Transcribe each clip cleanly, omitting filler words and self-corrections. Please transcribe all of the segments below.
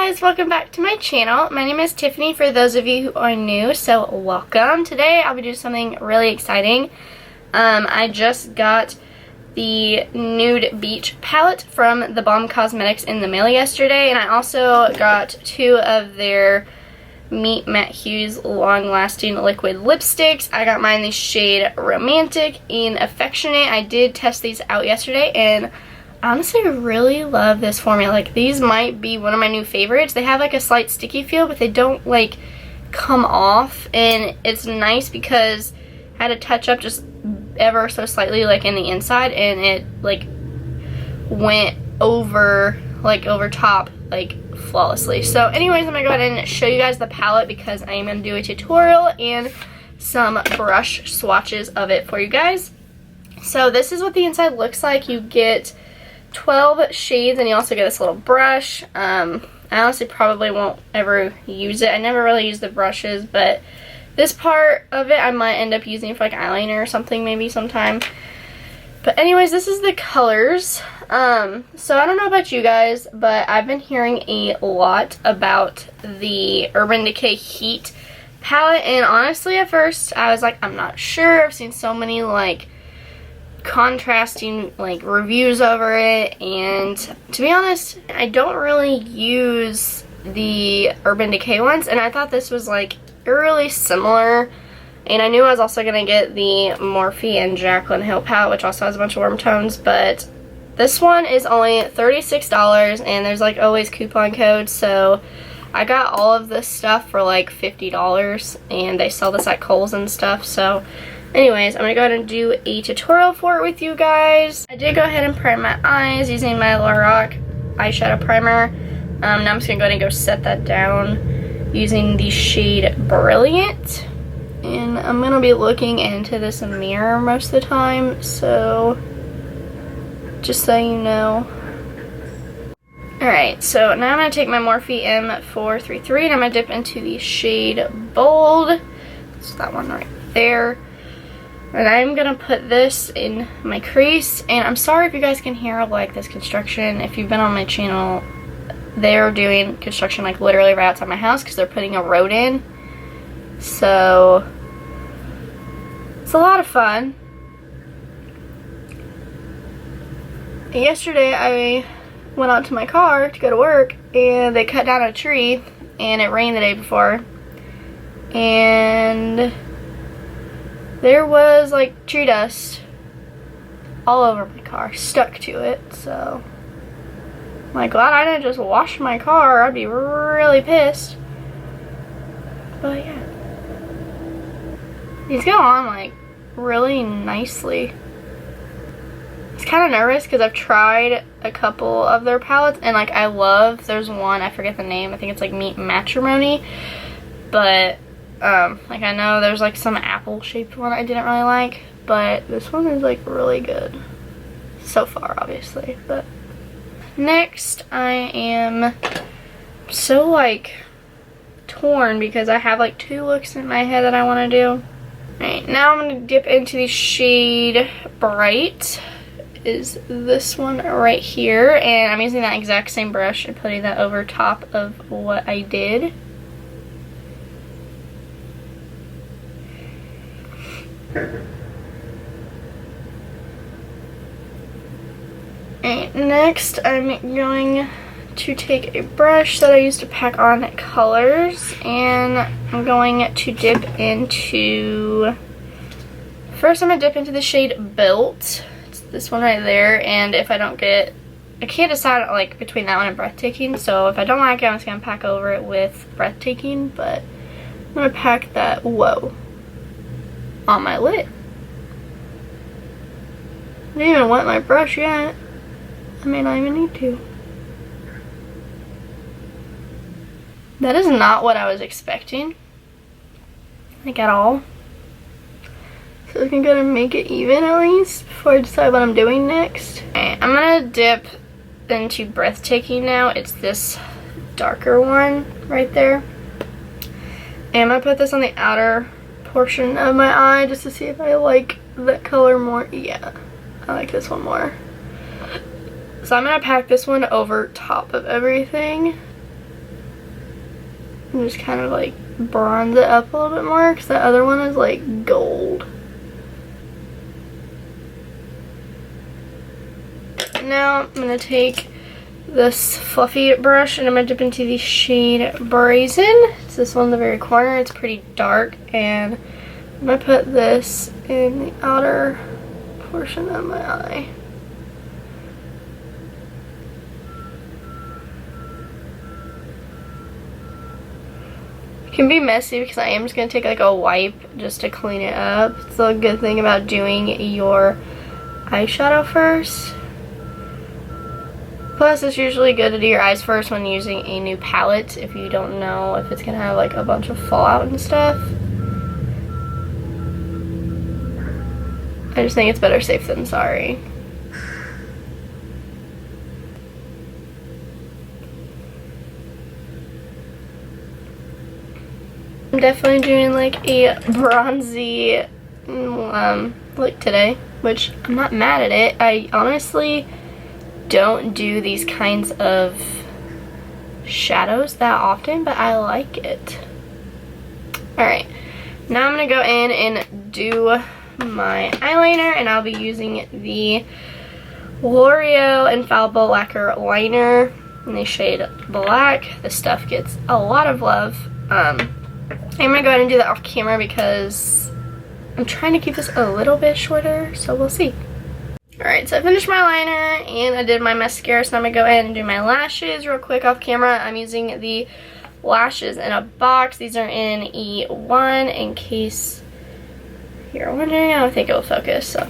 guys, welcome back to my channel. My name is Tiffany for those of you who are new, so welcome. Today I'll be doing something really exciting. I just got the Nude Beach palette from the Balm Cosmetics in the mail yesterday, and I also got two of their Meet Matte Hues long lasting liquid lipsticks. I got mine the shade Romantic and Affectionate. I did test these out yesterday and honestly really love this formula. Like, these might be one of my new favorites. They have like a slight sticky feel, but they don't like come off, and it's nice because I had to touch up just ever so slightly like in the inside, and it like went over top like flawlessly. So anyways, I'm gonna go ahead and show you guys the palette because I am gonna do a tutorial and some brush swatches of it for you guys. So this is what the inside looks like. You get 12 shades, and you also get this little brush. I honestly probably won't ever use it. I never really use the brushes, but this part of it I might end up using for like eyeliner or something maybe sometime. But anyways, this is the colors. So I don't know about you guys, but I've been hearing a lot about the Urban Decay Heat palette, and honestly at first I was like, I'm not sure. I've seen so many like contrasting like reviews over it, and to be honest, I don't really use the Urban Decay ones, and I thought this was like really similar. And I knew I was also gonna get the Morphe and Jaclyn Hill palette, which also has a bunch of warm tones, but this one is only $36, and there's like always coupon codes, so I got all of this stuff for like $50, and they sell this at Kohl's and stuff. So anyways, I'm gonna go ahead and do a tutorial for it with you guys. I did go ahead and prime my eyes using my Lorac eyeshadow primer. Now I'm just gonna go ahead and go set that down using the shade Brilliant. And I'm gonna be looking into this mirror most of the time, so just so you know. Alright, so now I'm gonna take my Morphe M433 and I'm gonna dip into the shade Bold. It's that one right there. And I'm gonna put this in my crease, and I'm sorry if you guys can hear like this construction. If you've been on my channel, they're doing construction like literally right outside my house because they're putting a road in. So it's a lot of fun. Yesterday I went out to my car to go to work, and they cut down a tree, and it rained the day before, and there was like tree dust all over my car, stuck to it. So I'm like, glad I didn't just wash my car. I'd be really pissed. But yeah, these go on like really nicely. I was kind of nervous because I've tried a couple of their palettes, and like there's one, I forget the name, I think it's like Meet Matrimony, but like I know there's like some apple shaped one I didn't really like, but this one is like really good so far, obviously. But next, I am so like torn because I have like two looks in my head that I want to do. Alright, now I'm going to dip into the shade Bright. Is this one right here, and I'm using that exact same brush and putting that over top of what I did. Alright, next I'm going to take a brush that I used to pack on colors, and I'm going to dip into, first I'm going to dip into the shade Built. It's this one right there, and if I don't get, I can't decide like between that one and Breathtaking, so if I don't like it, I'm just going to pack over it with Breathtaking, but I'm going to pack that, whoa, on my lid. I didn't even wet my brush yet. I may not even need to. That is not what I was expecting, like at all. So I can go and make it even at least before I decide what I'm doing next. Okay, I'm gonna dip into Breathtaking now. It's this darker one right there. And I'm gonna put this on the outer portion of my eye just to see if I like that color more. Yeah, I like this one more. So I'm gonna pack this one over top of everything. and just kind of like bronze it up a little bit more, because the other one is like gold. Now I'm going to take this fluffy brush and I'm going to dip into the shade Brazen. It's this one in the very corner. It's pretty dark, and I'm going to put this in the outer portion of my eye. It can be messy because I am just going to take like a wipe just to clean it up. It's a good thing about doing your eyeshadow first. Plus, it's usually good to do your eyes first when using a new palette if you don't know if it's going to have like a bunch of fallout and stuff. I just think it's better safe than sorry. I'm definitely doing like a bronzy look today, which I'm not mad at it. I honestly don't do these kinds of shadows that often, but I like it. Alright, now I'm going to go in and do my eyeliner, and I'll be using the L'Oreal Infallible Lacquer Liner in the shade Black. This stuff gets a lot of love. I'm going to go ahead and do that off camera because I'm trying to keep this a little bit shorter, so we'll see. Alright, so I finished my liner and I did my mascara, so I'm going to go ahead and do my lashes real quick off camera. I'm using the lashes in a box. These are in E1 in case you're wondering. I don't think it will focus, so.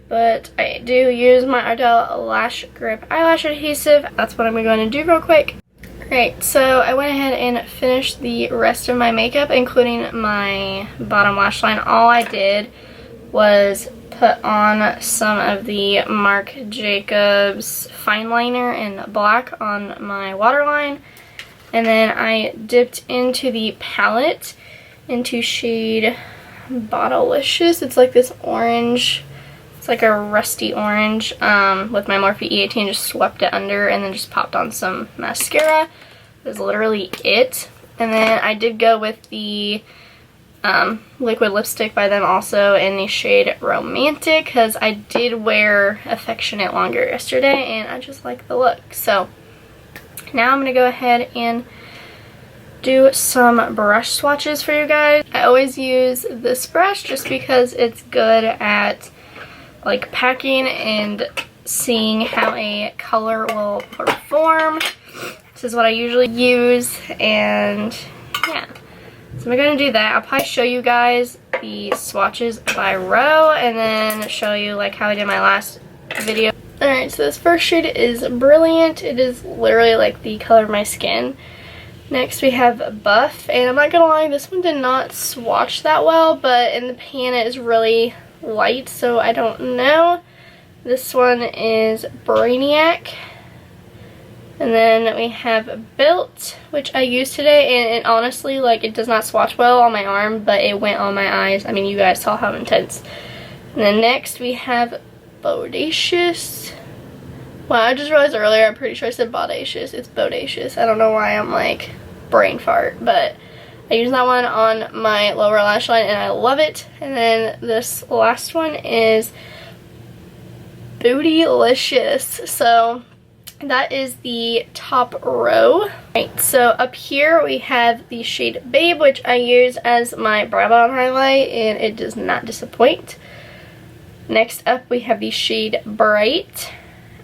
But I do use my Ardell Lash Grip Eyelash Adhesive. That's what I'm going to do real quick. Alright, so I went ahead and finished the rest of my makeup, including my bottom lash line. All I did was put on some of the Marc Jacobs fine liner in black on my waterline, and then I dipped into the palette into shade Bodacious. It's like this orange, it's like a rusty orange, with my Morphe E18, just swept it under and then just popped on some mascara. That's literally it. And then I did go with the liquid lipstick by them also in the shade Romantic, because I did wear Affectionate longer yesterday and I just like the look. So now I'm going to go ahead and do some brush swatches for you guys. I always use this brush just because it's good at like packing and seeing how a color will perform. This is what I usually use, and yeah. So I'm going to do that. I'll probably show you guys the swatches by row and then show you like how I did my last video. Alright, so this first shade is Brilliant. It is literally like the color of my skin. Next we have Buff, and I'm not going to lie, this one did not swatch that well, but in the pan it is really light, so I don't know. This one is Brainiac. And then we have Built, which I used today, and honestly, like, it does not swatch well on my arm, but it went on my eyes. I mean, you guys saw how intense. And then next we have Bodacious. Wow, I just realized earlier, I'm pretty sure I said Bodacious. It's Bodacious. I don't know why I'm like brain fart, but I use that one on my lower lash line and I love it. And then this last one is Bodacious. So that is the top row. Right, so up here we have the shade Babe, which I use as my brow bone highlight, and it does not disappoint. Next up we have the shade Bright.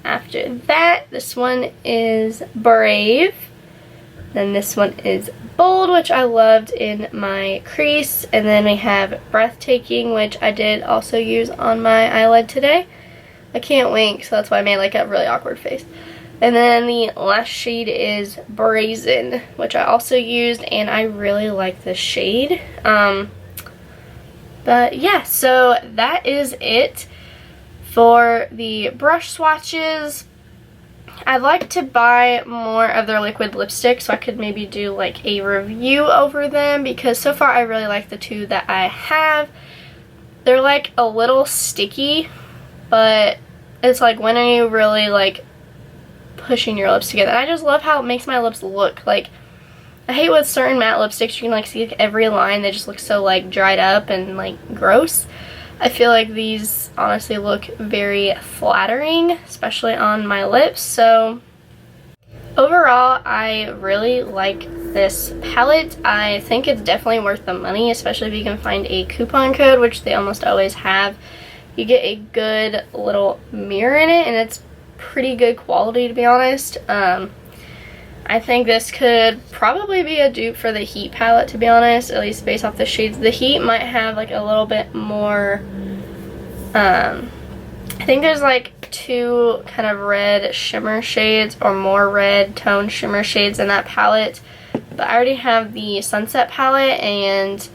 After that, this one is Brave. Then this one is Bold, which I loved in my crease. And then we have Breathtaking, which I did also use on my eyelid today. I can't wink, so that's why I made like a really awkward face. And then the last shade is Brazen, which I also used, and I really like this shade. But yeah, so that is it for the brush swatches. I'd like to buy more of their liquid lipstick so I could maybe do like a review over them, because so far I really like the two that I have. They're like a little sticky, but it's like, when are you really like pushing your lips together? And I just love how it makes my lips look. Like, I hate with certain matte lipsticks, you can like see like every line, they just look so like dried up and like gross. I feel like these honestly look very flattering, especially on my lips. So overall, I really like this palette. I think it's definitely worth the money, especially if you can find a coupon code, which they almost always have. You get a good little mirror in it, and it's pretty good quality, to be honest. I think this could probably be a dupe for the Heat palette, to be honest, at least based off the shades. The Heat might have like a little bit more, I think there's like 2 kind of red shimmer shades or more red tone shimmer shades in that palette. But I already have the Sunset palette, and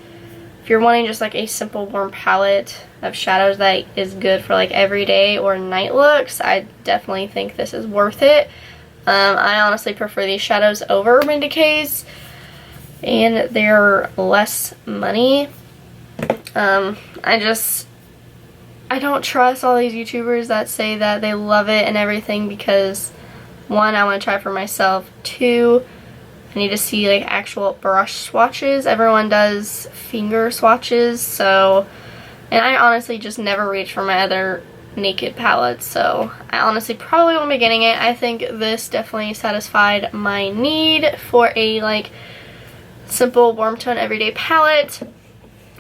if you're wanting just like a simple warm palette of shadows that is good for like everyday or night looks, I definitely think this is worth it. I honestly prefer these shadows over Urban Decay's, and they're less money. I don't trust all these YouTubers that say that they love it and everything, because 1, I want to try it for myself. 2, I need to see like actual brush swatches. Everyone does finger swatches, so, and I honestly just never reach for my other Naked palettes, so I honestly probably won't be getting it. I think this definitely satisfied my need for a like simple warm tone everyday palette,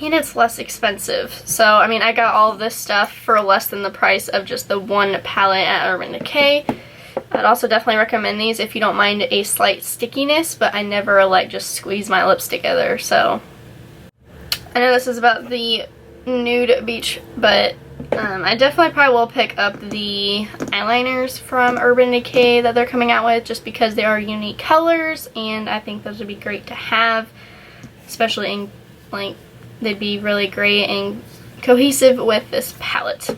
and it's less expensive. So I mean, I got all of this stuff for less than the price of just the one palette at Urban Decay. I'd also definitely recommend these if you don't mind a slight stickiness, but I never like just squeeze my lips together. So I know this is about the Nude Beach, but I definitely probably will pick up the eyeliners from Urban Decay that they're coming out with, just because they are unique colors, and I think those would be great to have, especially in like, they'd be really great and cohesive with this palette.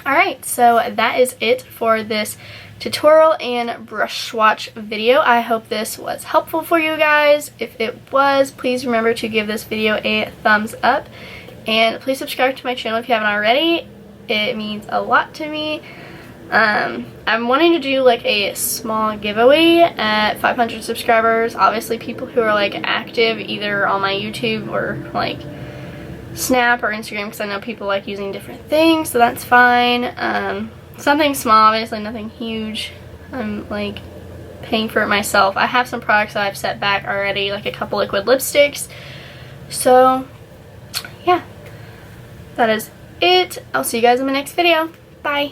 Alright, so that is it for this tutorial and brush swatch video. I hope this was helpful for you guys. If it was, please remember to give this video a thumbs up. And please subscribe to my channel if you haven't already. It means a lot to me. I'm wanting to do like a small giveaway at 500 subscribers. Obviously people who are like active either on my YouTube or like Snap or Instagram, because I know people like using different things, so that's fine. Something small, obviously nothing huge. I'm like paying for it myself. I have some products that I've set back already, like a couple liquid lipsticks. So yeah. That is it. I'll see you guys in my next video. Bye.